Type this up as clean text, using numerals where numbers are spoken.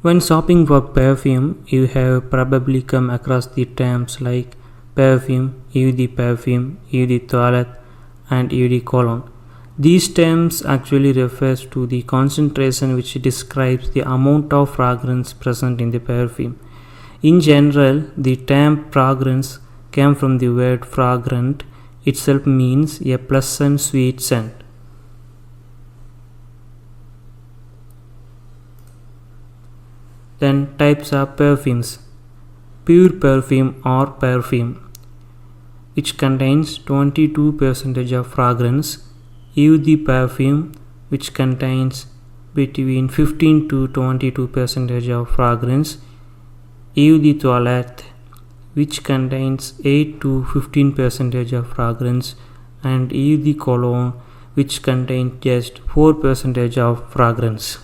When shopping for perfume, you have probably come across the terms like perfume, eau de perfume, eau de toilette, and eau de cologne. These terms actually refers to the concentration which describes the amount of fragrance present in the perfume. In general, the term fragrance came from the word fragrant itself means a pleasant sweet scent. Then types of perfumes. Pure perfume or perfume, which contains 22% of fragrance. Eau de perfume, which contains between 15 to 22% of fragrance. Eau de toilette, which contains 8 to 15% of fragrance, and eau de cologne, which contains just 4% of fragrance.